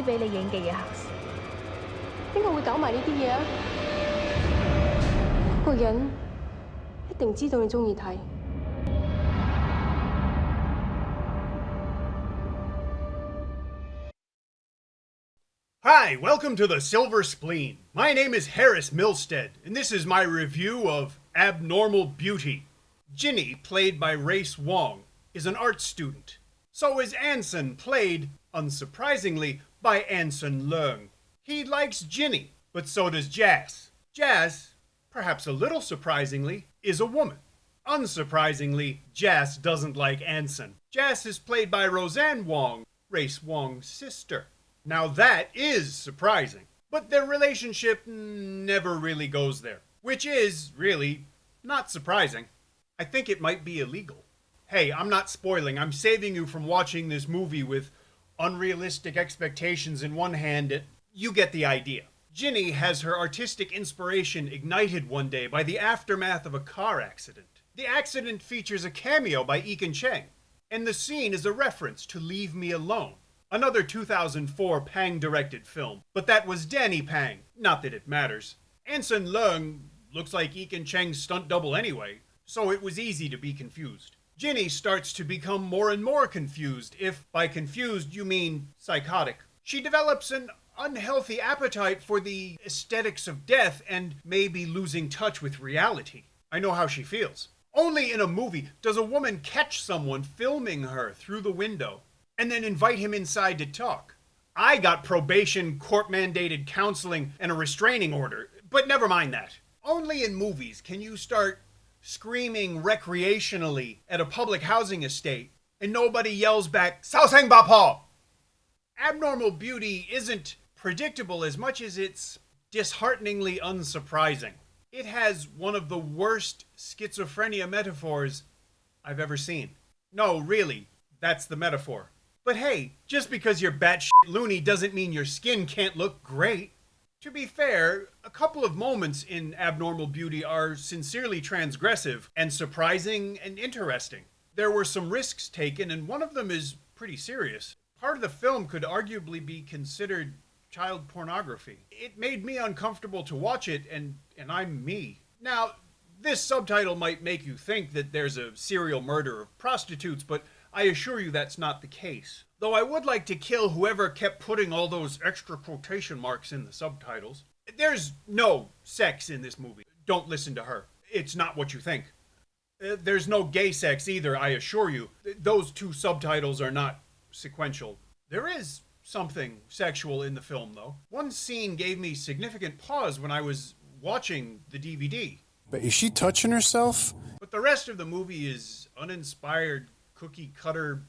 俾你影嘅嘢嚇死。邊個會搞埋呢啲嘢啊？個人一定知道你中意睇。Hi, welcome to the Silver Spleen. My name is Harris Milstead, and this is my review of Abnormal Beauty. Ginny, played by Wong, is an art student. So is Anson, played, unsurprisingly, by Anson Leung. He likes Ginny, but so does Jas. Jas, perhaps a little surprisingly, is a woman. Unsurprisingly, Jas doesn't like Anson. Jas is played by Rosanne Wong, Wong's sister. Now that is surprising, but their relationship never really goes there, which is, really, not surprising. I think it might be illegal. Hey, I'm not spoiling, I'm saving you from watching this movie with unrealistic expectations in one hand. You get the idea. Ginny has her artistic inspiration ignited one day by the aftermath of a car accident. The accident features a cameo by Ekin Cheng, and the scene is a reference to Leave Me Alone, another 2004 Pang-directed film, but that was Danny Pang, not that it matters. Anson Leung looks like Ekin Cheng's stunt double anyway, so it was easy to be confused. Ginny starts to become more and more confused, if by confused you mean psychotic. She develops an unhealthy appetite for the aesthetics of death and may be losing touch with reality. I know how she feels. Only in a movie does a woman catch someone filming her through the window and then invite him inside to talk. I got probation, court-mandated counseling, and a restraining order, but never mind that. Only in movies can you start screaming recreationally at a public housing estate and nobody yells back, "Sao Sang Ba Pa!" Abnormal Beauty isn't predictable as much as it's dishearteningly unsurprising. It has one of the worst schizophrenia metaphors I've ever seen. No, really, that's the metaphor. But hey, just because you're batshit loony doesn't mean your skin can't look great. To be fair, a couple of moments in Abnormal Beauty are sincerely transgressive and surprising and interesting. There were some risks taken, and one of them is pretty serious. Part of the film could arguably be considered child pornography. It made me uncomfortable to watch it, and I'm me. Now, this subtitle might make you think that there's a serial murder of prostitutes, but I assure you that's not the case. Though I would like to kill whoever kept putting all those extra quotation marks in the subtitles. There's no sex in this movie. Don't listen to her. It's not what you think. There's no gay sex either, I assure you. Those two subtitles are not sequential. There is something sexual in the film, though. One scene gave me significant pause when I was watching the DVD. But is she touching herself? But the rest of the movie is uninspired, cookie cutter,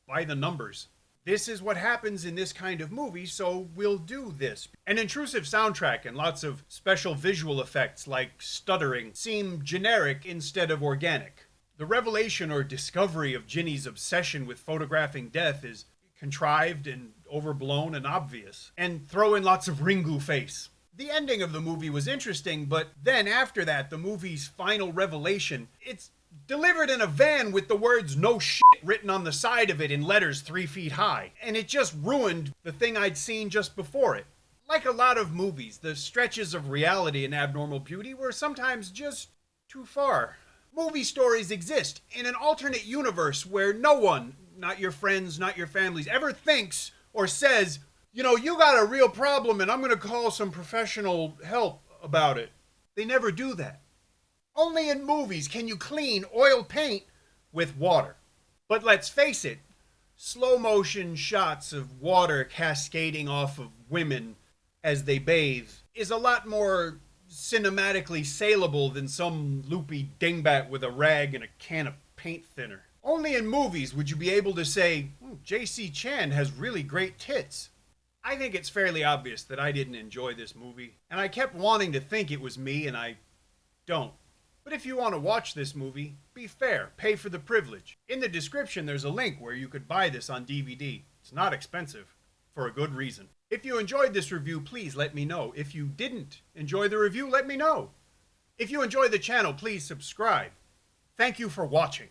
by the numbers. This is what happens in this kind of movie, so we'll do this. An intrusive soundtrack and lots of special visual effects like stuttering seem generic instead of organic. The revelation or discovery of Ginny's obsession with photographing death is contrived and overblown and obvious. And throw in lots of Ringu face. The ending of the movie was interesting, but then after that, the movie's final revelation, it's delivered in a van with the words "no shit" written on the side of it in letters 3 feet high. And it just ruined the thing I'd seen just before it. Like a lot of movies, the stretches of reality in Abnormal Beauty were sometimes just too far. Movie stories exist in an alternate universe where no one, not your friends, not your families, ever thinks or says, you know, you got a real problem and I'm gonna call some professional help about it. They never do that. Only in movies can you clean oil paint with water. But let's face it, slow motion shots of water cascading off of women as they bathe is a lot more cinematically saleable than some loopy dingbat with a rag and a can of paint thinner. Only in movies would you be able to say, J.C. Chan has really great tits. I think it's fairly obvious that I didn't enjoy this movie, and I kept wanting to think it was me, and I don't. But if you want to watch this movie, be fair, pay for the privilege. In the description there's a link where you could buy this on DVD. It's not expensive, for a good reason. If you enjoyed this review, please let me know. If you didn't enjoy the review, let me know. If you enjoy the channel, please subscribe. Thank you for watching.